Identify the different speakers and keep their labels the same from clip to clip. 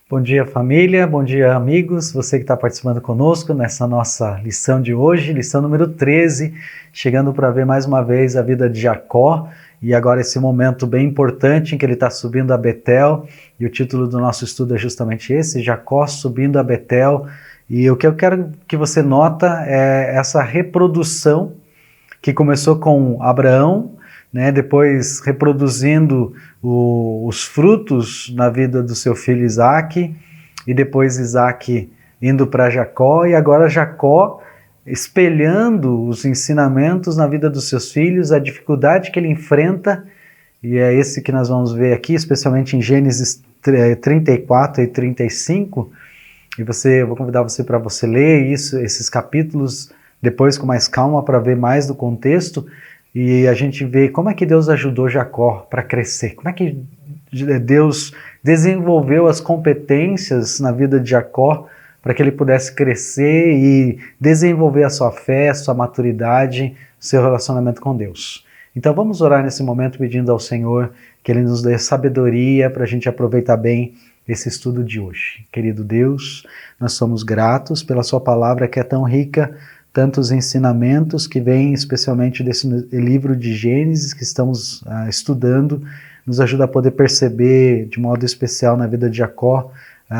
Speaker 1: Bom dia, família, bom dia, amigos, você que está participando conosco nessa nossa lição de hoje, lição número 13, chegando para ver mais uma vez a vida de Jacó, e agora esse momento bem importante em que ele está subindo a Betel, e o título do nosso estudo é justamente esse, Jacó subindo a Betel, e o que eu quero que você nota é essa reprodução que começou com Abraão, depois reproduzindo os frutos na vida do seu filho Isaque, e depois Isaque indo para Jacó, e agora Jacó espelhando os ensinamentos na vida dos seus filhos, a dificuldade que ele enfrenta, e é esse que nós vamos ver aqui, especialmente em Gênesis 34 e 35, e eu vou convidar você para você ler esses capítulos depois com mais calma para ver mais do contexto, e a gente vê como é que Deus ajudou Jacó para crescer, como é que Deus desenvolveu as competências na vida de Jacó para que ele pudesse crescer e desenvolver a sua fé, a sua maturidade, seu relacionamento com Deus. Então vamos orar nesse momento pedindo ao Senhor que Ele nos dê sabedoria para a gente aproveitar bem esse estudo de hoje. Querido Deus, nós somos gratos pela sua palavra que é tão rica, tantos ensinamentos que vêm especialmente desse livro de Gênesis que estamos estudando, nos ajuda a poder perceber de modo especial na vida de Jacó,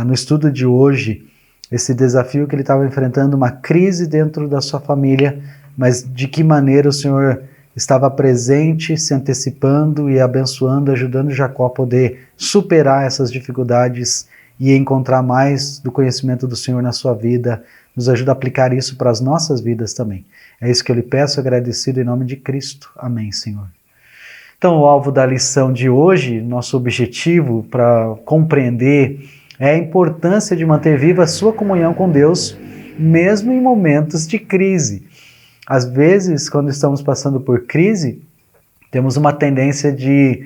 Speaker 1: no estudo de hoje, esse desafio que ele estava enfrentando, uma crise dentro da sua família, mas de que maneira o Senhor estava presente, se antecipando e abençoando, ajudando Jacó a poder superar essas dificuldades e encontrar mais do conhecimento do Senhor na sua vida. Nos ajuda a aplicar isso para as nossas vidas também. É isso que eu lhe peço, agradecido em nome de Cristo. Amém, Senhor. Então, o alvo da lição de hoje, nosso objetivo para compreender é a importância de manter viva a sua comunhão com Deus, mesmo em momentos de crise. Às vezes, quando estamos passando por crise, temos uma tendência de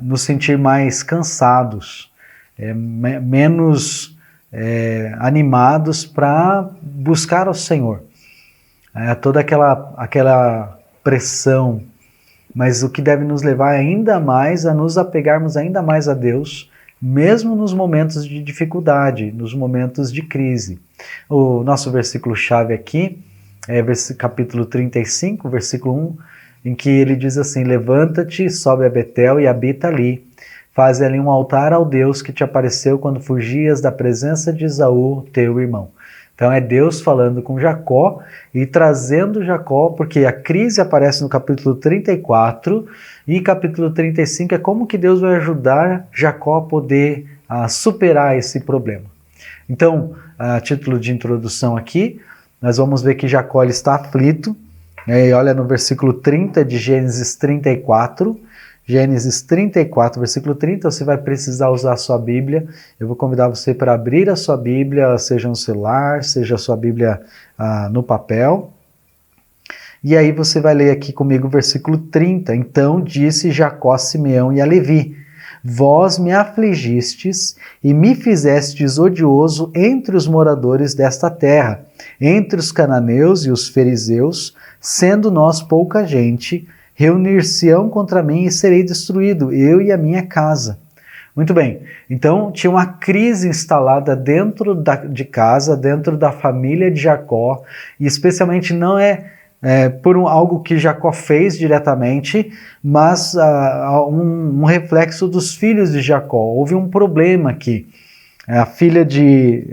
Speaker 1: nos sentir mais cansados, menos animados para buscar ao Senhor. Toda aquela pressão, mas o que deve nos levar ainda mais a nos apegarmos ainda mais a Deus, mesmo nos momentos de dificuldade, nos momentos de crise. O nosso versículo-chave aqui é capítulo 35, versículo 1, em que ele diz assim: levanta-te, sobe a Betel e habita ali. Faze ali um altar ao Deus que te apareceu quando fugias da presença de Esaú, teu irmão. Então é Deus falando com Jacó e trazendo Jacó, porque a crise aparece no capítulo 34 e capítulo 35 é como que Deus vai ajudar Jacó a poder superar esse problema. Então, a título de introdução aqui, nós vamos ver que Jacó ele está aflito, e olha no versículo 30 de Gênesis 34, Gênesis 34, versículo 30, você vai precisar usar a sua Bíblia. Eu vou convidar você para abrir a sua Bíblia, seja no celular, seja a sua Bíblia no papel. E aí você vai ler aqui comigo o versículo 30. Então disse Jacó a Simeão e a Levi: vós me afligistes e me fizestes odioso entre os moradores desta terra, entre os cananeus e os fariseus, sendo nós pouca gente, reunir-se-ão contra mim e serei destruído, eu e a minha casa. Muito bem, então tinha uma crise instalada dentro de casa, dentro da família de Jacó, e especialmente não é por algo que Jacó fez diretamente, mas um reflexo dos filhos de Jacó. Houve um problema aqui. A filha de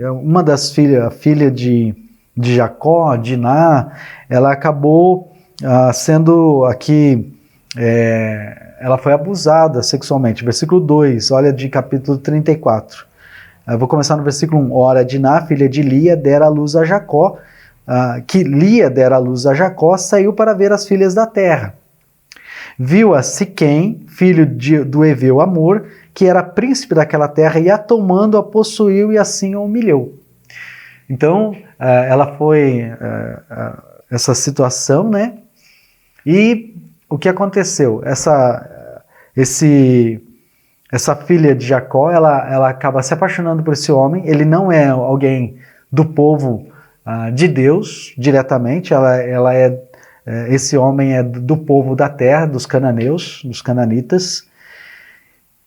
Speaker 1: Jacó, Diná, ela acabou sendo aqui, ela foi abusada sexualmente. Versículo 2, olha de capítulo 34. Eu vou começar no versículo 1. Ora, Diná, filha de Lia, dera à luz a Jacó, que Lia dera à luz a Jacó, saiu para ver as filhas da terra. Viu a Siquém, filho do Eveu Amor, que era príncipe daquela terra, e a tomando, a possuiu e assim a humilhou. Então, ela foi essa situação, né? E o que aconteceu? Essa filha de Jacó, ela acaba se apaixonando por esse homem. Ele não é alguém do povo de Deus diretamente, esse homem é do povo da terra, dos cananeus, dos cananitas.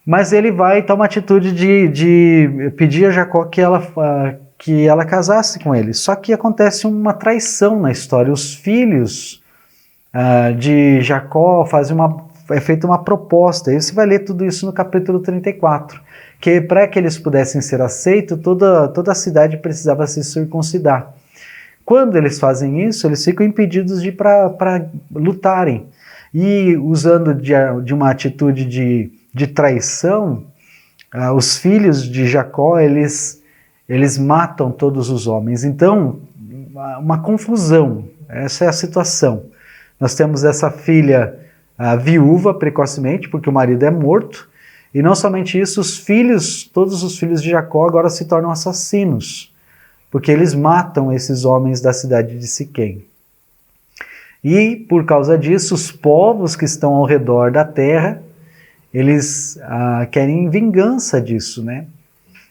Speaker 1: Mas ele vai tomar a atitude de pedir a Jacó que ela casasse com ele. Só que acontece uma traição na história. Os filhos de Jacó é feita uma proposta. E você vai ler tudo isso no capítulo 34. Que para que eles pudessem ser aceitos, toda a cidade precisava se circuncidar. Quando eles fazem isso, eles ficam impedidos de ir para lutarem. E usando de uma atitude de traição, os filhos de Jacó, eles matam todos os homens. Então, uma confusão, essa é a situação. Nós temos essa filha viúva precocemente, porque o marido é morto, e não somente isso, todos os filhos de Jacó agora se tornam assassinos, porque eles matam esses homens da cidade de Siquém. E, por causa disso, os povos que estão ao redor da terra, eles querem vingança disso, né?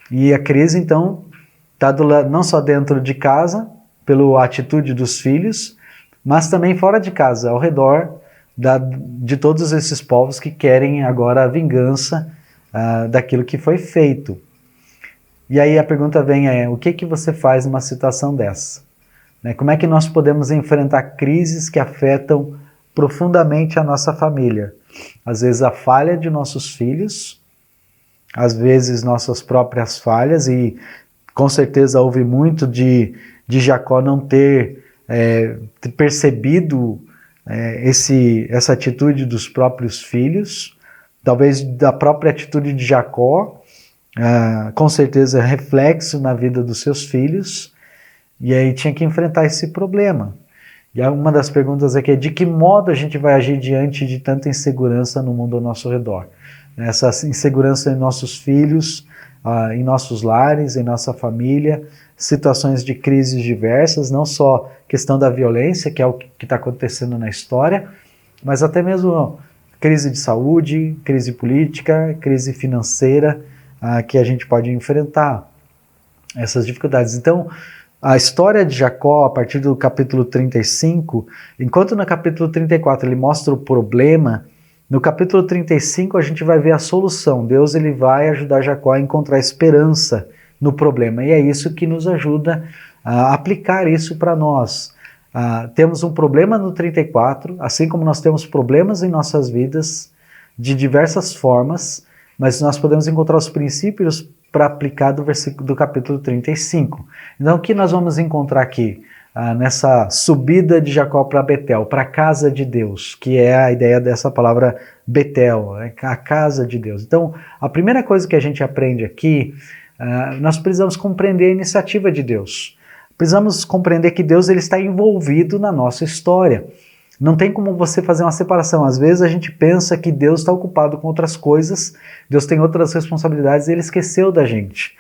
Speaker 1: E a crise, então, está não só dentro de casa, pela atitude dos filhos, mas também fora de casa, ao redor de todos esses povos que querem agora a vingança daquilo que foi feito. E aí a pergunta vem o que você faz numa situação dessa? Né? Como é que nós podemos enfrentar crises que afetam profundamente a nossa família? Às vezes a falha de nossos filhos, às vezes nossas próprias falhas, e com certeza houve muito de Jacó não ter percebido essa atitude dos próprios filhos, talvez da própria atitude de Jacó, com certeza reflexo na vida dos seus filhos, e aí tinha que enfrentar esse problema. E uma das perguntas aqui é de que modo a gente vai agir diante de tanta insegurança no mundo ao nosso redor? Essa insegurança em nossos filhos, em nossos lares, em nossa família, situações de crises diversas, não só questão da violência, que é o que está acontecendo na história, mas até mesmo crise de saúde, crise política, crise financeira, que a gente pode enfrentar essas dificuldades. Então, a história de Jacó, a partir do capítulo 35, enquanto no capítulo 34 ele mostra o problema, no capítulo 35 a gente vai ver a solução. Deus ele vai ajudar Jacó a encontrar esperança no problema. E é isso que nos ajuda a aplicar isso para nós. Temos um problema no 34, assim como nós temos problemas em nossas vidas de diversas formas, mas nós podemos encontrar os princípios para aplicar do capítulo 35. Então, o que nós vamos encontrar aqui? Nessa subida de Jacó para Betel, para a casa de Deus, que é a ideia dessa palavra Betel, a casa de Deus. Então, a primeira coisa que a gente aprende aqui, nós precisamos compreender a iniciativa de Deus. Precisamos compreender que Deus ele está envolvido na nossa história. Não tem como você fazer uma separação. Às vezes a gente pensa que Deus está ocupado com outras coisas, Deus tem outras responsabilidades e ele esqueceu da gente.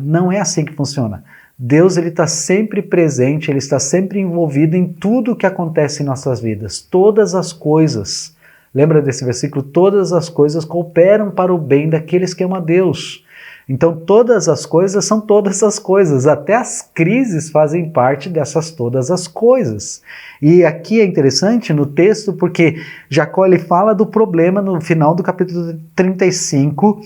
Speaker 1: Não é assim que funciona. Deus ele está sempre presente, ele está sempre envolvido em tudo o que acontece em nossas vidas. Todas as coisas, lembra desse versículo? Todas as coisas cooperam para o bem daqueles que amam a Deus. Então todas as coisas são todas as coisas, até as crises fazem parte dessas todas as coisas. E aqui é interessante no texto porque Jacó ele fala do problema no final do capítulo 35,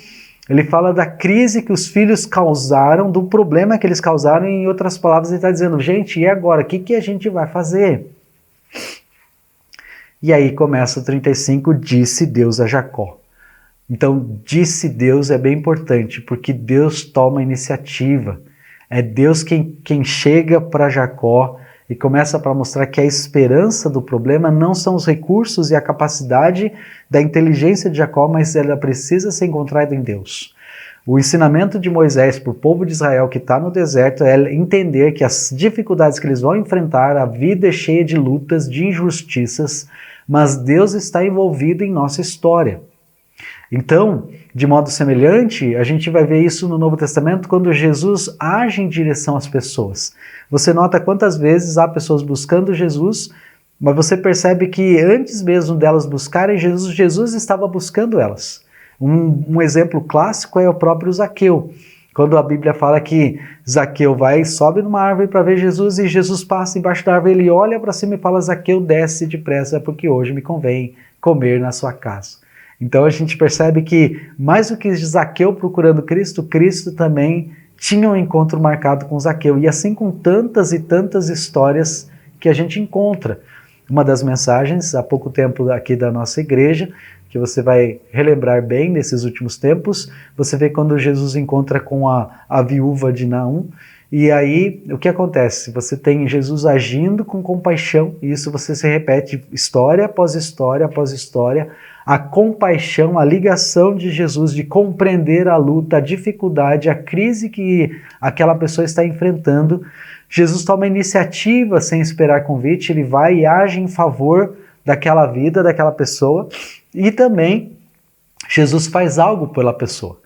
Speaker 1: ele fala da crise que os filhos causaram, do problema que eles causaram, e em outras palavras ele está dizendo, gente, e agora? O que a gente vai fazer? E aí começa o 35, disse Deus a Jacó. Então, disse Deus é bem importante, porque Deus toma a iniciativa. É Deus quem chega para Jacó e começa para mostrar que a esperança do problema não são os recursos e a capacidade da inteligência de Jacó, mas ela precisa ser encontrada em Deus. O ensinamento de Moisés para o povo de Israel que está no deserto é entender que as dificuldades que eles vão enfrentar, a vida é cheia de lutas, de injustiças, mas Deus está envolvido em nossa história. Então, de modo semelhante, a gente vai ver isso no Novo Testamento quando Jesus age em direção às pessoas. Você nota quantas vezes há pessoas buscando Jesus, mas você percebe que antes mesmo delas buscarem Jesus, Jesus estava buscando elas. Um exemplo clássico é o próprio Zaqueu. Quando a Bíblia fala que Zaqueu vai e sobe numa árvore para ver Jesus e Jesus passa embaixo da árvore, ele olha para cima e fala, Zaqueu, desce depressa porque hoje me convém comer na sua casa. Então a gente percebe que, mais do que Zaqueu procurando Cristo, Cristo também tinha um encontro marcado com Zaqueu. E assim com tantas e tantas histórias que a gente encontra. Uma das mensagens, há pouco tempo aqui da nossa igreja, que você vai relembrar bem nesses últimos tempos, você vê quando Jesus encontra com a viúva de Naum, e aí o que acontece? Você tem Jesus agindo com compaixão, e isso você se repete história após história após história, a compaixão, a ligação de Jesus de compreender a luta, a dificuldade, a crise que aquela pessoa está enfrentando. Jesus toma iniciativa sem esperar convite, ele vai e age em favor daquela vida, daquela pessoa, e também Jesus faz algo pela pessoa.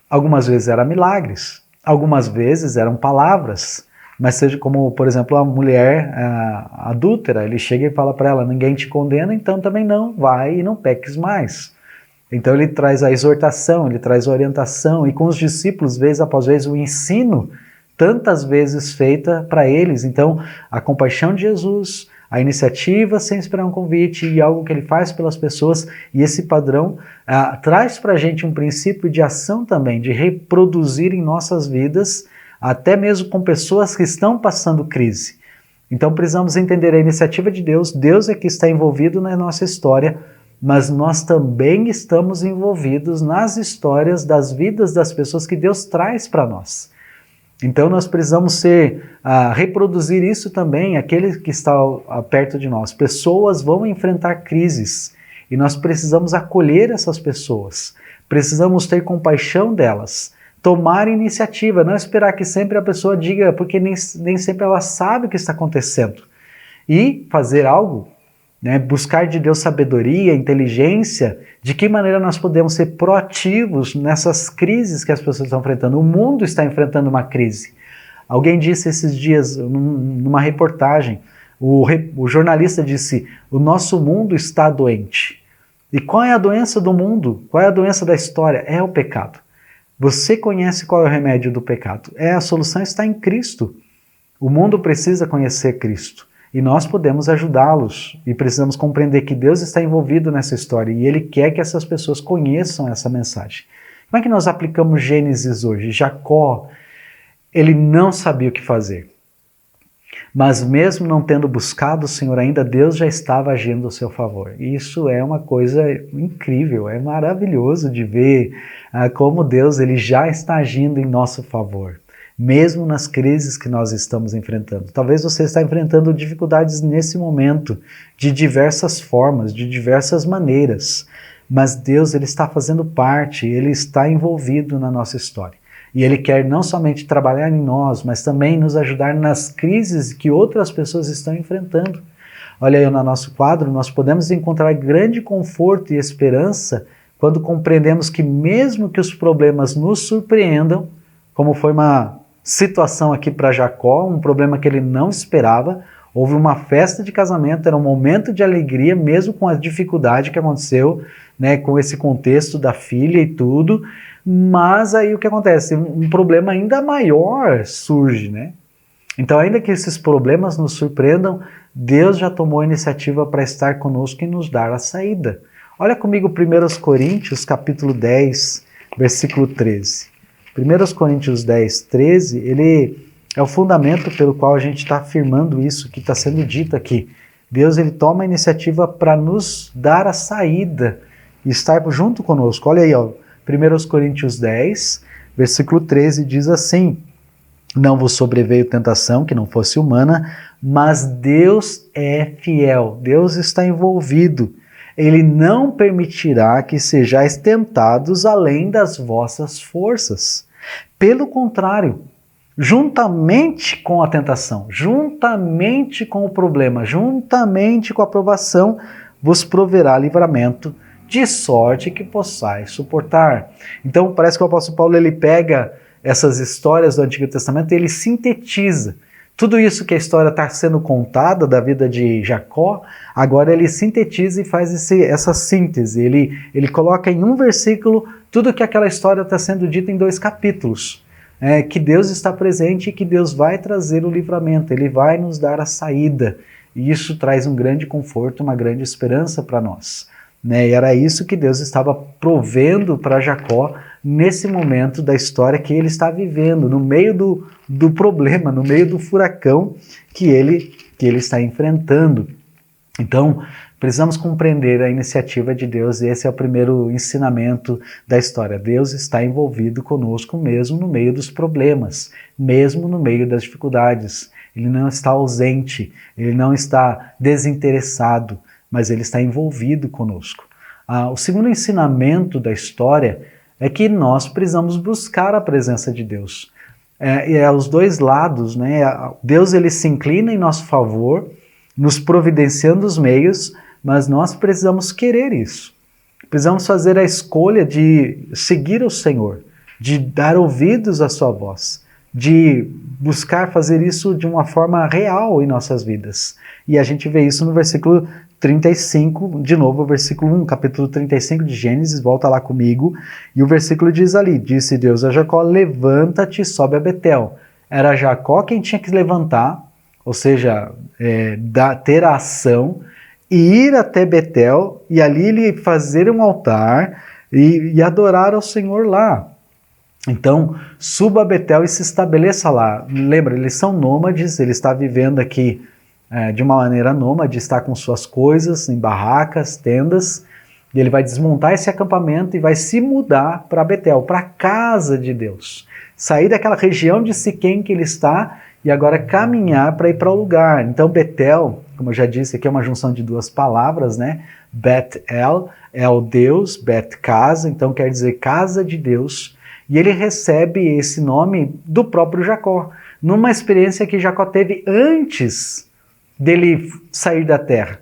Speaker 1: Algumas vezes eram milagres, algumas vezes eram palavras, mas seja como, por exemplo, a mulher adúltera, ele chega e fala para ela, ninguém te condena, então também não, vai e não peques mais. Então ele traz a exortação, ele traz a orientação, e com os discípulos, vez após vez, o ensino, tantas vezes feita para eles. Então, a compaixão de Jesus, a iniciativa sem esperar um convite e algo que ele faz pelas pessoas, e esse padrão traz para a gente um princípio de ação também, de reproduzir em nossas vidas, até mesmo com pessoas que estão passando crise. Então precisamos entender a iniciativa de Deus, Deus é que está envolvido na nossa história, mas nós também estamos envolvidos nas histórias das vidas das pessoas que Deus traz para nós. Então nós precisamos reproduzir isso também, aquele que está perto de nós. Pessoas vão enfrentar crises e nós precisamos acolher essas pessoas, precisamos ter compaixão delas, tomar iniciativa, não esperar que sempre a pessoa diga, porque nem sempre ela sabe o que está acontecendo. E fazer algo, né, buscar de Deus sabedoria, inteligência, de que maneira nós podemos ser proativos nessas crises que as pessoas estão enfrentando. O mundo está enfrentando uma crise. Alguém disse esses dias, numa reportagem, o jornalista disse, o nosso mundo está doente. E qual é a doença do mundo? Qual é a doença da história? É o pecado. Você conhece qual é o remédio do pecado? A solução está em Cristo. O mundo precisa conhecer Cristo. E nós podemos ajudá-los. E precisamos compreender que Deus está envolvido nessa história. E Ele quer que essas pessoas conheçam essa mensagem. Como é que nós aplicamos Gênesis hoje? Jacó, ele não sabia o que fazer. Mas mesmo não tendo buscado o Senhor ainda, Deus já estava agindo ao seu favor. E isso é uma coisa incrível, é maravilhoso de ver como Deus ele já está agindo em nosso favor, mesmo nas crises que nós estamos enfrentando. Talvez você está enfrentando dificuldades nesse momento, de diversas formas, de diversas maneiras, mas Deus ele está fazendo parte, Ele está envolvido na nossa história. E Ele quer não somente trabalhar em nós, mas também nos ajudar nas crises que outras pessoas estão enfrentando. Olha aí no nosso quadro, nós podemos encontrar grande conforto e esperança quando compreendemos que mesmo que os problemas nos surpreendam, como foi uma situação aqui para Jacó, um problema que ele não esperava, houve uma festa de casamento, era um momento de alegria, mesmo com a dificuldade que aconteceu, né, com esse contexto da filha e tudo, mas aí o que acontece? Um problema ainda maior surge, né? Então, ainda que esses problemas nos surpreendam, Deus já tomou a iniciativa para estar conosco e nos dar a saída. Olha comigo 1 Coríntios, capítulo 10, versículo 13. 1 Coríntios 10, 13, ele é o fundamento pelo qual a gente está afirmando isso que está sendo dito aqui. Deus ele toma a iniciativa para nos dar a saída e estar junto conosco. Olha aí, ó, 1 Coríntios 10, versículo 13, diz assim, não vos sobreveio tentação que não fosse humana, mas Deus é fiel, Deus está envolvido. Ele não permitirá que sejais tentados além das vossas forças. Pelo contrário, juntamente com a tentação, juntamente com o problema, juntamente com a provação, vos proverá livramento, de sorte que possais suportar. Então parece que o apóstolo Paulo ele pega essas histórias do Antigo Testamento e ele sintetiza. Tudo isso que a história está sendo contada da vida de Jacó, agora ele sintetiza e faz essa síntese. Ele coloca em um versículo tudo que aquela história está sendo dita em 2 capítulos. Que Deus está presente e que Deus vai trazer o livramento, Ele vai nos dar a saída. E isso traz um grande conforto, uma grande esperança para nós. né? E era isso que Deus estava provendo para Jacó nesse momento da história que ele está vivendo, no meio do problema, no meio do furacão que ele está enfrentando. Então, precisamos compreender a iniciativa de Deus, e esse é o primeiro ensinamento da história. Deus está envolvido conosco mesmo no meio dos problemas, mesmo no meio das dificuldades. Ele não está ausente, ele não está desinteressado, mas ele está envolvido conosco. O segundo ensinamento da história é que nós precisamos buscar a presença de Deus. E é os dois lados, né? Deus ele se inclina em nosso favor, nos providenciando os meios, mas nós precisamos querer isso. Precisamos fazer a escolha de seguir o Senhor, de dar ouvidos à sua voz, de buscar fazer isso de uma forma real em nossas vidas. E a gente vê isso no versículo 35, de novo, o versículo 1, capítulo 35 de Gênesis, volta lá comigo, e o versículo diz ali, disse Deus a Jacó, levanta-te e sobe a Betel. Era Jacó quem tinha que levantar, ou seja, ter a ação, e ir até Betel, e ali ele fazer um altar, e adorar ao Senhor lá. Então, suba a Betel e se estabeleça lá. Lembra, eles são nômades, ele está vivendo aqui de uma maneira nômade, está com suas coisas em barracas, tendas, e ele vai desmontar esse acampamento e vai se mudar para Betel, para a casa de Deus. Sair daquela região de Siquém que ele está e agora caminhar para ir para o lugar. Então Betel, como eu já disse, aqui é uma junção de duas palavras, né? Bet-El é o Deus, Bet casa, então quer dizer casa de Deus. E ele recebe esse nome do próprio Jacó, numa experiência que Jacó teve antes dele sair da terra.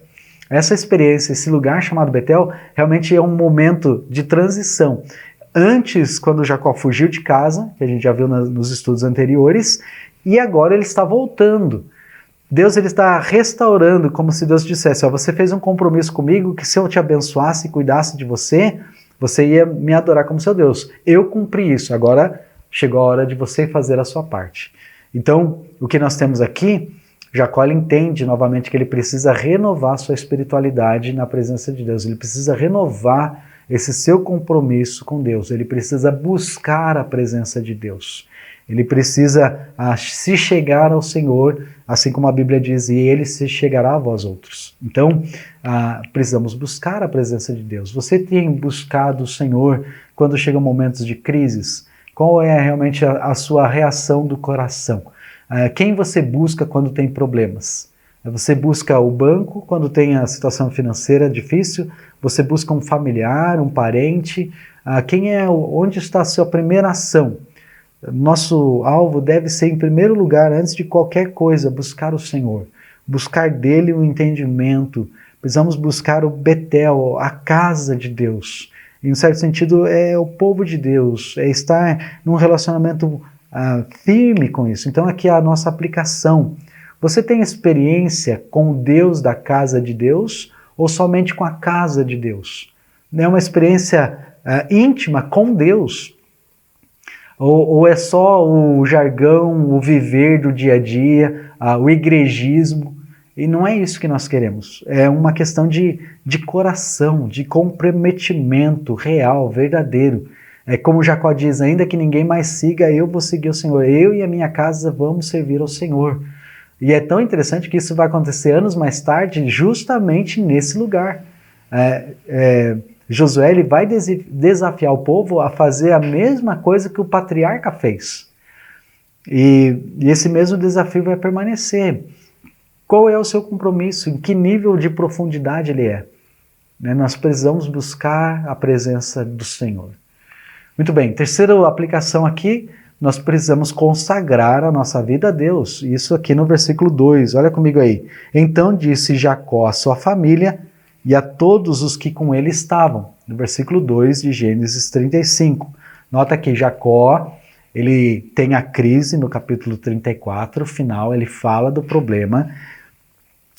Speaker 1: Essa experiência, esse lugar chamado Betel, realmente é um momento de transição. Antes, quando Jacó fugiu de casa, que a gente já viu nos estudos anteriores, e agora ele está voltando. Deus ele está restaurando, como se Deus dissesse, você fez um compromisso comigo que se eu te abençoasse e cuidasse de você, você ia me adorar como seu Deus. Eu cumpri isso, agora chegou a hora de você fazer a sua parte. Então, o que nós temos aqui, Jacó ele entende novamente que ele precisa renovar sua espiritualidade na presença de Deus, ele precisa renovar esse seu compromisso com Deus, ele precisa buscar a presença de Deus. Ele precisa se chegar ao Senhor, assim como a Bíblia diz, e ele se chegará a vós outros. Então, precisamos buscar a presença de Deus. Você tem buscado o Senhor quando chegam momentos de crises? Qual é realmente a sua reação do coração? Quem você busca quando tem problemas? Você busca o banco quando tem a situação financeira difícil? Você busca um familiar, um parente? Onde está a sua primeira ação? Nosso alvo deve ser, em primeiro lugar, antes de qualquer coisa, buscar o Senhor, buscar dele o entendimento. Precisamos buscar o Betel, a casa de Deus. Em um certo sentido, é o povo de Deus, é estar num relacionamento firme com isso. Então, aqui é a nossa aplicação. Você tem experiência com o Deus da casa de Deus ou somente com a casa de Deus? É uma experiência íntima com Deus? Ou é só o jargão, o viver do dia a dia, o igrejismo? E não é isso que nós queremos. É uma questão de coração, de comprometimento real, verdadeiro. É como Jacó diz, ainda que ninguém mais siga, eu vou seguir o Senhor. Eu e a minha casa vamos servir ao Senhor. E é tão interessante que isso vai acontecer anos mais tarde, justamente nesse lugar. Josué ele vai desafiar o povo a fazer a mesma coisa que o patriarca fez. E esse mesmo desafio vai permanecer. Qual é o seu compromisso? Em que nível de profundidade ele é? Nós precisamos buscar a presença do Senhor. Muito bem, terceira aplicação aqui, nós precisamos consagrar a nossa vida a Deus. Isso aqui no versículo 2, olha comigo aí. Então disse Jacó à sua família e a todos os que com ele estavam. No versículo 2 de Gênesis 35. Nota que Jacó, ele tem a crise no capítulo 34, final, ele fala do problema.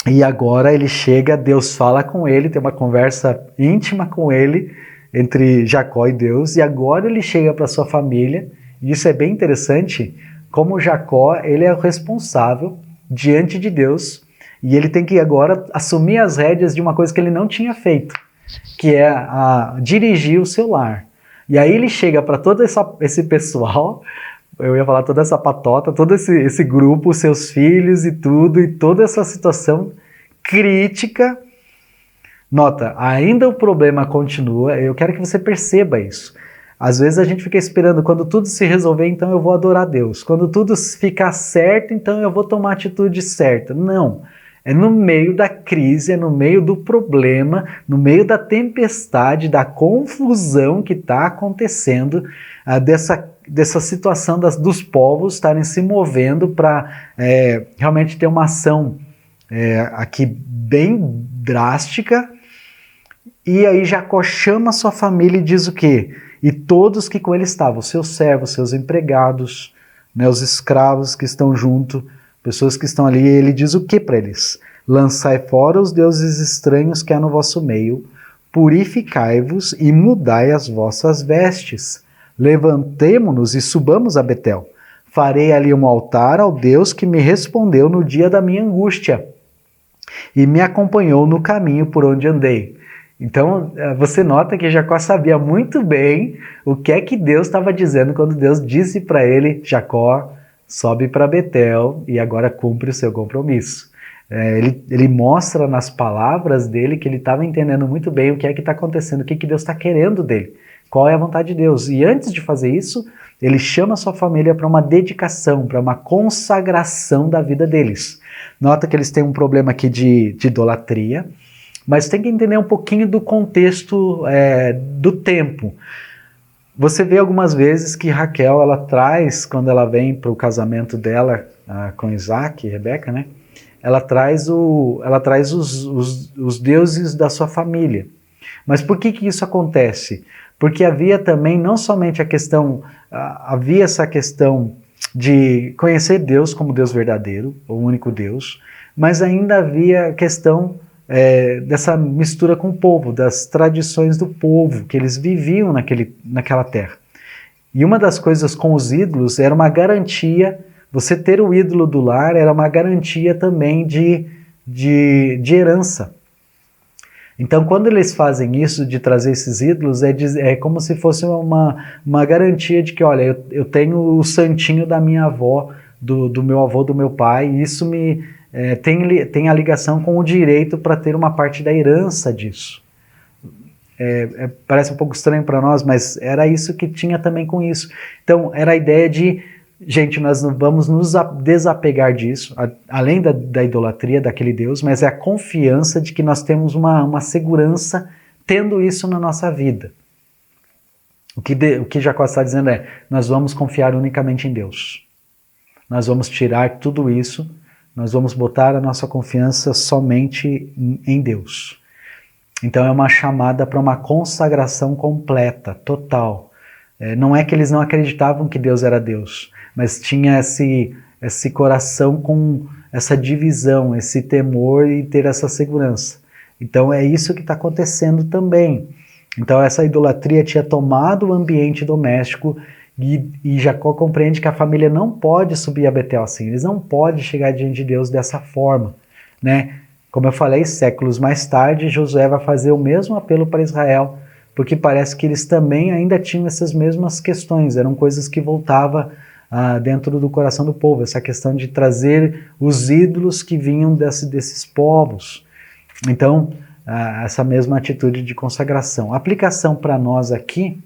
Speaker 1: E agora ele chega, Deus fala com ele, tem uma conversa íntima com ele, entre Jacó e Deus. E agora ele chega para sua família. E isso é bem interessante, como Jacó, ele é o responsável diante de Deus. E ele tem que agora assumir as rédeas de uma coisa que ele não tinha feito. que é a dirigir o seu lar. E aí ele chega para todo esse pessoal, eu ia falar toda essa patota, todo esse grupo, seus filhos e tudo, e toda essa situação crítica. Nota, ainda o problema continua, eu quero que você perceba isso. Às vezes a gente fica esperando, quando tudo se resolver, então eu vou adorar a Deus. Quando tudo ficar certo, então eu vou tomar a atitude certa. Não, é no meio da crise, é no meio do problema, no meio da tempestade, da confusão que está acontecendo, dessa situação dos povos estarem se movendo para realmente ter uma ação aqui bem drástica. E aí Jacó chama sua família e diz o quê? E todos que com ele estavam, seus servos, seus empregados, né, os escravos que estão junto, pessoas que estão ali, ele diz o que para eles? Lançai fora os deuses estranhos que há no vosso meio, purificai-vos e mudai as vossas vestes. Levantemo-nos e subamos a Betel. Farei ali um altar ao Deus que me respondeu no dia da minha angústia e me acompanhou no caminho por onde andei. Então, você nota que Jacó sabia muito bem o que é que Deus estava dizendo quando Deus disse para ele, Jacó, sobe para Betel e agora cumpre o seu compromisso. Ele mostra nas palavras dele que ele estava entendendo muito bem o que é que está acontecendo, o que Deus está querendo dele, qual é a vontade de Deus. E antes de fazer isso, ele chama a sua família para uma dedicação, para uma consagração da vida deles. Nota que eles têm um problema aqui de idolatria, mas tem que entender um pouquinho do contexto do tempo. Você vê algumas vezes que Raquel, ela traz, quando ela vem para o casamento dela com Isaac e Rebeca, né? Ela traz os deuses da sua família. Mas por que isso acontece? Porque havia também não somente havia essa questão de conhecer Deus como Deus verdadeiro, o único Deus, mas ainda havia a questão dessa mistura com o povo, das tradições do povo, que eles viviam naquela terra. E uma das coisas com os ídolos era uma garantia, você ter o ídolo do lar era uma garantia também de herança. Então, quando eles fazem isso, de trazer esses ídolos, é como se fosse uma garantia de que, olha, eu tenho o santinho da minha avó, do meu avô, do meu pai, e isso tem a ligação com o direito para ter uma parte da herança disso. Parece um pouco estranho para nós, mas era isso que tinha também com isso. Então, era a ideia de, gente, nós não vamos nos desapegar disso, além da idolatria daquele Deus, mas é a confiança de que nós temos uma segurança tendo isso na nossa vida. O que Jacó está dizendo nós vamos confiar unicamente em Deus. Nós vamos tirar tudo isso, nós vamos botar a nossa confiança somente em Deus. Então é uma chamada para uma consagração completa, total. Não é que eles não acreditavam que Deus era Deus, mas tinha esse coração com essa divisão, esse temor e ter essa segurança. Então é isso que está acontecendo também. Então essa idolatria tinha tomado o ambiente doméstico e Jacó compreende que a família não pode subir a Betel assim, eles não podem chegar diante de Deus dessa forma, né? Como eu falei, séculos mais tarde, Josué vai fazer o mesmo apelo para Israel, porque parece que eles também ainda tinham essas mesmas questões, eram coisas que voltavam dentro do coração do povo, essa questão de trazer os ídolos que vinham desses povos. Então, essa mesma atitude de consagração. A aplicação para nós aqui,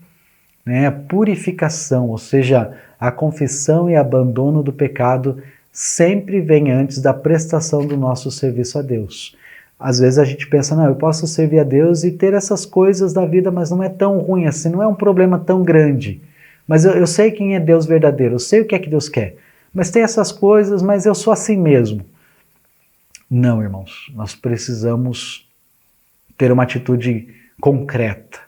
Speaker 1: né, a purificação, ou seja, a confissão e abandono do pecado sempre vem antes da prestação do nosso serviço a Deus. Às vezes a gente pensa, não, eu posso servir a Deus e ter essas coisas da vida, mas não é tão ruim assim, não é um problema tão grande. Mas eu sei quem é Deus verdadeiro, eu sei o que é que Deus quer. Mas tem essas coisas, mas eu sou assim mesmo. Não, irmãos, nós precisamos ter uma atitude concreta,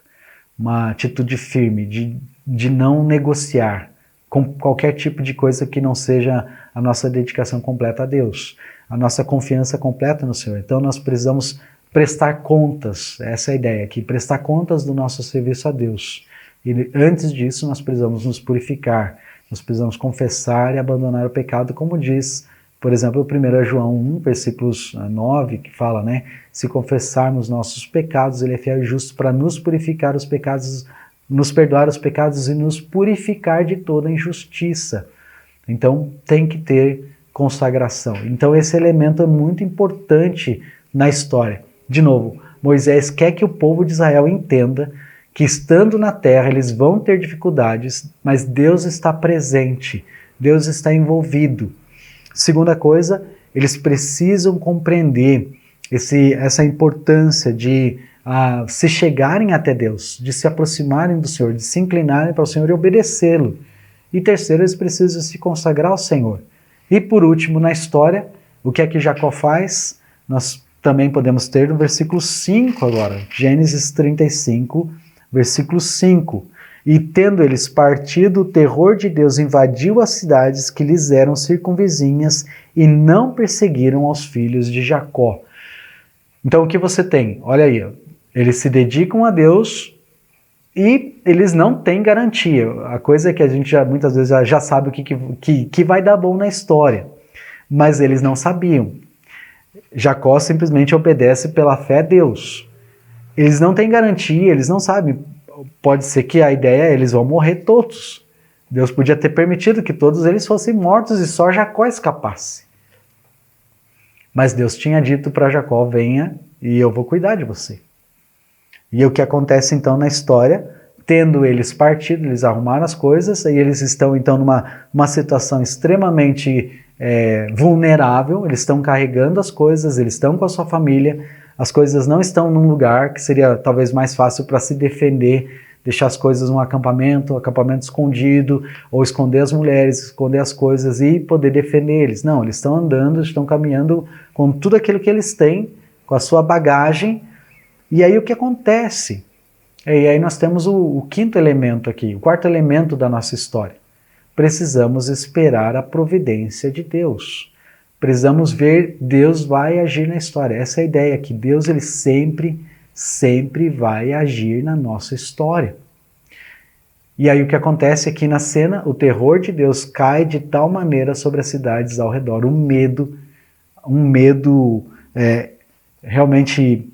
Speaker 1: uma atitude firme, de não negociar com qualquer tipo de coisa que não seja a nossa dedicação completa a Deus, a nossa confiança completa no Senhor. Então nós precisamos prestar contas, essa é a ideia aqui, prestar contas do nosso serviço a Deus. E antes disso nós precisamos nos purificar, nós precisamos confessar e abandonar o pecado, como diz Por exemplo, o 1 João 1, versículos 9, que fala, né? Se confessarmos nossos pecados, Ele é fiel e justo para nos purificar os pecados, nos perdoar os pecados e nos purificar de toda injustiça. Então, tem que ter consagração. Então, esse elemento é muito importante na história. De novo, Moisés quer que o povo de Israel entenda que estando na terra eles vão ter dificuldades, mas Deus está presente, Deus está envolvido. Segunda coisa, eles precisam compreender essa importância de se chegarem até Deus, de se aproximarem do Senhor, de se inclinarem para o Senhor e obedecê-lo. E terceiro, eles precisam se consagrar ao Senhor. E por último, na história, o que é que Jacó faz? Nós também podemos ter no versículo 5 agora, Gênesis 35, versículo 5. E tendo eles partido, o terror de Deus invadiu as cidades que lhes eram circunvizinhas e não perseguiram aos filhos de Jacó. Então o que você tem? Olha aí, eles se dedicam a Deus e eles não têm garantia. A coisa é que a gente muitas vezes já sabe o que vai dar bom na história, mas eles não sabiam. Jacó simplesmente obedece pela fé a Deus. Eles não têm garantia, eles não sabem. Pode ser que a ideia é eles vão morrer todos. Deus podia ter permitido que todos eles fossem mortos e só Jacó escapasse. Mas Deus tinha dito para Jacó, venha e eu vou cuidar de você. E o que acontece então na história, tendo eles partido, eles arrumaram as coisas, e eles estão então numa situação extremamente vulnerável, eles estão carregando as coisas, eles estão com a sua família, as coisas não estão num lugar que seria talvez mais fácil para se defender, deixar as coisas num acampamento escondido, ou esconder as mulheres, esconder as coisas e poder defender eles. Não, eles estão andando, estão caminhando com tudo aquilo que eles têm, com a sua bagagem. E aí o que acontece? E aí nós temos o quinto elemento aqui, o quarto elemento da nossa história. Precisamos esperar a providência de Deus. Precisamos ver, Deus vai agir na história. Essa é a ideia, que Deus ele sempre vai agir na nossa história. E aí o que acontece aqui na cena, o terror de Deus cai de tal maneira sobre as cidades ao redor, um medo realmente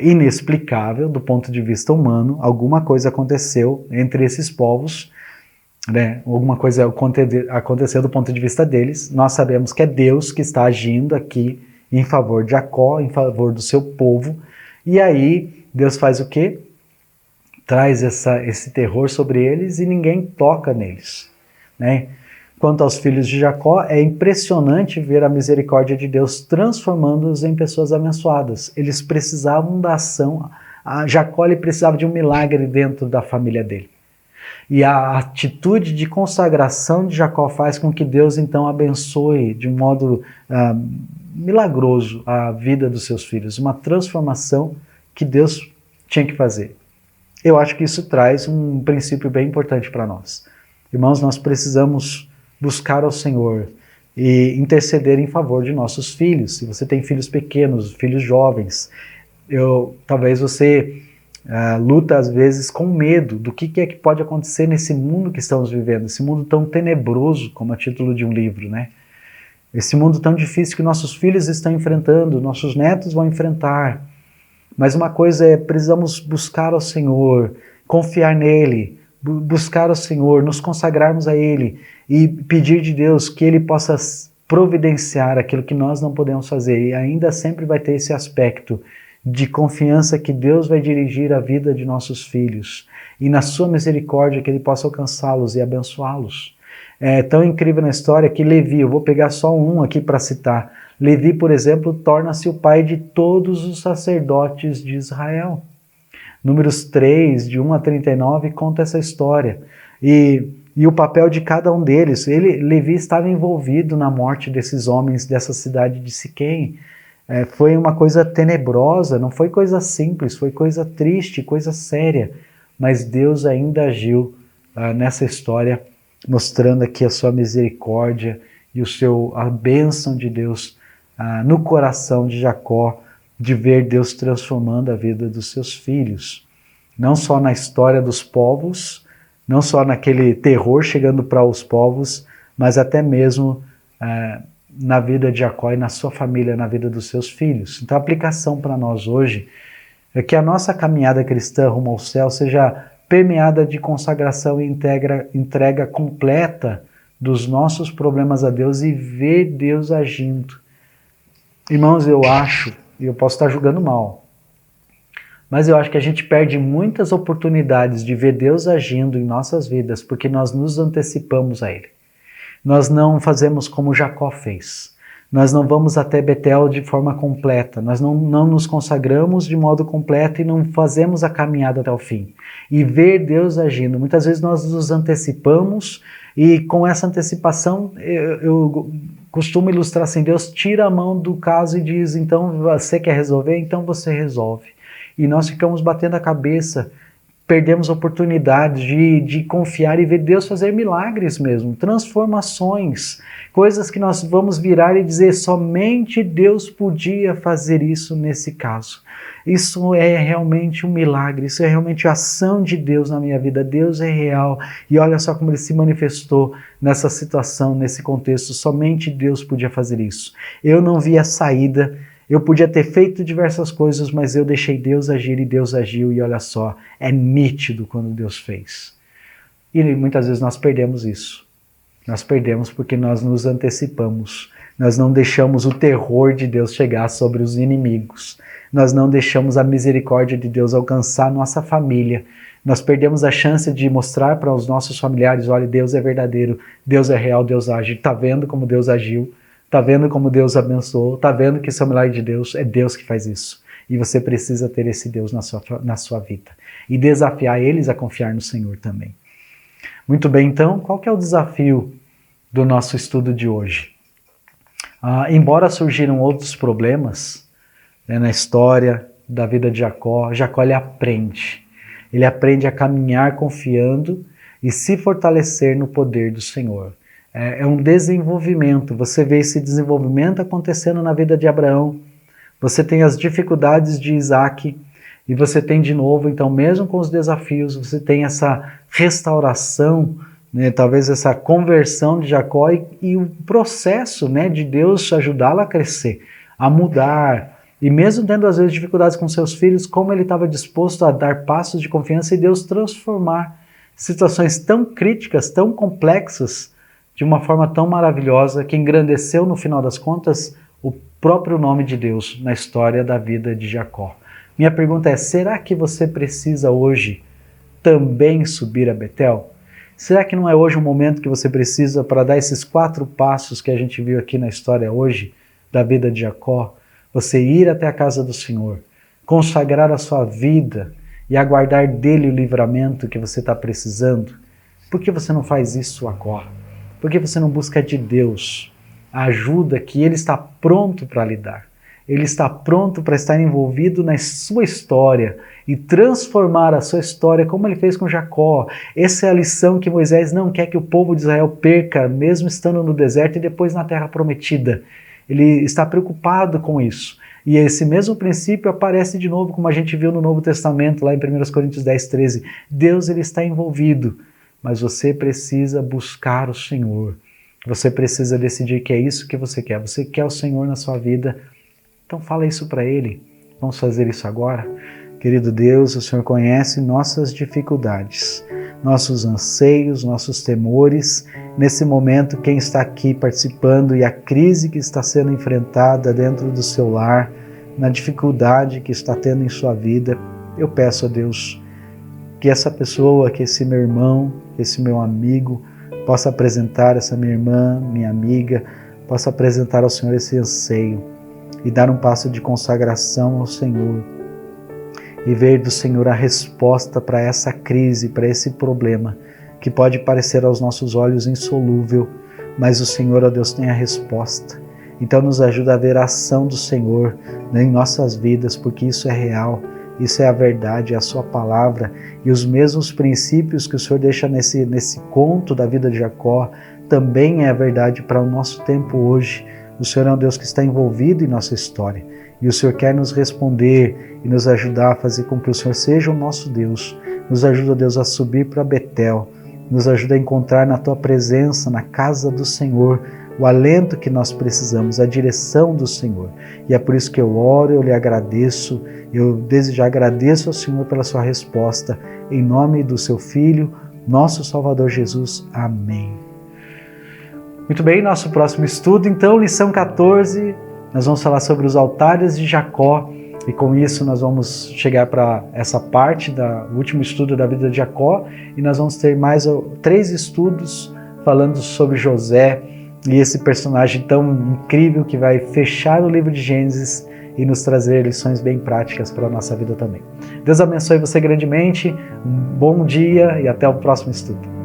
Speaker 1: inexplicável do ponto de vista humano. Alguma coisa aconteceu entre esses povos, né? Alguma coisa aconteceu do ponto de vista deles. Nós sabemos que é Deus que está agindo aqui em favor de Jacó, em favor do seu povo. E aí Deus faz o quê? Traz esse terror sobre eles e ninguém toca neles, né? Quanto aos filhos de Jacó, é impressionante ver a misericórdia de Deus transformando-os em pessoas abençoadas. Eles precisavam da ação, Jacó ele precisava de um milagre dentro da família dele. E a atitude de consagração de Jacó faz com que Deus então abençoe de um modo milagroso a vida dos seus filhos. Uma transformação que Deus tinha que fazer. Eu acho que isso traz um princípio bem importante para nós. Irmãos, nós precisamos buscar ao Senhor e interceder em favor de nossos filhos. Se você tem filhos pequenos, filhos jovens, talvez você luta às vezes com medo do que é que pode acontecer nesse mundo que estamos vivendo, esse mundo tão tenebroso, como é o título de um livro, né? Esse mundo tão difícil que nossos filhos estão enfrentando, nossos netos vão enfrentar. Mas uma coisa é, precisamos buscar ao Senhor, confiar nele, buscar ao Senhor, nos consagrarmos a Ele e pedir de Deus que Ele possa providenciar aquilo que nós não podemos fazer. E ainda sempre vai ter esse aspecto de confiança que Deus vai dirigir a vida de nossos filhos e na sua misericórdia que Ele possa alcançá-los e abençoá-los. É tão incrível na história que Levi, eu vou pegar só um aqui para citar, Levi, por exemplo, torna-se o pai de todos os sacerdotes de Israel. Números 3, de 1 a 39, conta essa história. E o papel de cada um deles. Levi estava envolvido na morte desses homens dessa cidade de Siquém. Foi uma coisa tenebrosa, não foi coisa simples, foi coisa triste, coisa séria. Mas Deus ainda agiu nessa história, mostrando aqui a sua misericórdia e a bênção de Deus no coração de Jacó, de ver Deus transformando a vida dos seus filhos. Não só na história dos povos, não só naquele terror chegando para os povos, mas até mesmo na vida de Jacó e na sua família, na vida dos seus filhos. Então a aplicação para nós hoje é que a nossa caminhada cristã rumo ao céu seja permeada de consagração e entrega completa dos nossos problemas a Deus e ver Deus agindo. Irmãos, eu acho, e eu posso estar julgando mal, mas eu acho que a gente perde muitas oportunidades de ver Deus agindo em nossas vidas porque nós nos antecipamos a Ele. Nós não fazemos como Jacó fez. Nós não vamos até Betel de forma completa, nós não nos consagramos de modo completo e não fazemos a caminhada até o fim. E ver Deus agindo, muitas vezes nós nos antecipamos e com essa antecipação eu costumo ilustrar assim, Deus tira a mão do caso e diz, então você quer resolver? Então você resolve. E nós ficamos batendo a cabeça, perdemos oportunidades de confiar e ver Deus fazer milagres mesmo, transformações, coisas que nós vamos virar e dizer, somente Deus podia fazer isso nesse caso. Isso é realmente um milagre, isso é realmente a ação de Deus na minha vida, Deus é real e olha só como Ele se manifestou nessa situação, nesse contexto, somente Deus podia fazer isso. Eu não vi a saída, eu podia ter feito diversas coisas, mas eu deixei Deus agir e Deus agiu e olha só, é nítido quando Deus fez. E muitas vezes nós perdemos isso. Nós perdemos porque nós nos antecipamos. Nós não deixamos o terror de Deus chegar sobre os inimigos. Nós não deixamos a misericórdia de Deus alcançar nossa família. Nós perdemos a chance de mostrar para os nossos familiares, olha, Deus é verdadeiro, Deus é real, Deus age. Está vendo como Deus agiu? Está vendo como Deus abençoou? Está vendo que isso é o milagre de Deus? É Deus que faz isso. E você precisa ter esse Deus na sua vida. E desafiar eles a confiar no Senhor também. Muito bem, então, qual que é o desafio do nosso estudo de hoje? Embora surgiram outros problemas na história da vida de Jacó, Jacó ele aprende. Ele aprende a caminhar confiando e se fortalecer no poder do Senhor. É um desenvolvimento, você vê esse desenvolvimento acontecendo na vida de Abraão, você tem as dificuldades de Isaac, e você tem de novo, então mesmo com os desafios, você tem essa restauração, né, talvez essa conversão de Jacó e o processo, né, de Deus ajudá-lo a crescer, a mudar, e mesmo tendo às vezes dificuldades com seus filhos, como ele estava disposto a dar passos de confiança e Deus transformar situações tão críticas, tão complexas, de uma forma tão maravilhosa que engrandeceu no final das contas o próprio nome de Deus na história da vida de Jacó. Minha pergunta é, será que você precisa hoje também subir a Betel? Será que não é hoje o momento que você precisa para dar esses 4 passos que a gente viu aqui na história hoje, da vida de Jacó? Você ir até a casa do Senhor, consagrar a sua vida e aguardar dele o livramento que você está precisando? Por que você não faz isso agora? Por que você não busca de Deus a ajuda que Ele está pronto para lhe dar? Ele está pronto para estar envolvido na sua história e transformar a sua história como Ele fez com Jacó. Essa é a lição que Moisés não quer que o povo de Israel perca, mesmo estando no deserto e depois na terra prometida. Ele está preocupado com isso. E esse mesmo princípio aparece de novo, como a gente viu no Novo Testamento, lá em 1 Coríntios 10, 13. Deus ele está envolvido. Mas você precisa buscar o Senhor. Você precisa decidir que é isso que você quer. Você quer o Senhor na sua vida. Então fala isso para Ele. Vamos fazer isso agora? Querido Deus, o Senhor conhece nossas dificuldades, nossos anseios, nossos temores. Nesse momento, quem está aqui participando e a crise que está sendo enfrentada dentro do seu lar, na dificuldade que está tendo em sua vida, eu peço a Deus que essa pessoa, que esse meu irmão, que esse meu amigo possa apresentar, essa minha irmã, minha amiga, possa apresentar ao Senhor esse anseio e dar um passo de consagração ao Senhor e ver do Senhor a resposta para essa crise, para esse problema que pode parecer aos nossos olhos insolúvel, mas o Senhor, ó Deus, tem a resposta. Então nos ajuda a ver a ação do Senhor, né, em nossas vidas, porque isso é real. Isso é a verdade, é a sua palavra. E os mesmos princípios que o Senhor deixa nesse conto da vida de Jacó, também é a verdade para o nosso tempo hoje. O Senhor é um Deus que está envolvido em nossa história. E o Senhor quer nos responder e nos ajudar a fazer com que o Senhor seja o nosso Deus. Nos ajuda, Deus, a subir para Betel. Nos ajuda a encontrar na Tua presença, na casa do Senhor, o alento que nós precisamos, a direção do Senhor. E é por isso que eu oro, eu lhe agradeço, eu desde já agradeço ao Senhor pela sua resposta, em nome do seu Filho, nosso Salvador Jesus. Amém. Muito bem, nosso próximo estudo, então, lição 14, nós vamos falar sobre os altares de Jacó, e com isso nós vamos chegar para essa parte do último estudo da vida de Jacó, e nós vamos ter mais 3 estudos falando sobre José e esse personagem tão incrível que vai fechar o livro de Gênesis e nos trazer lições bem práticas para a nossa vida também. Deus abençoe você grandemente, um bom dia e até o próximo estudo.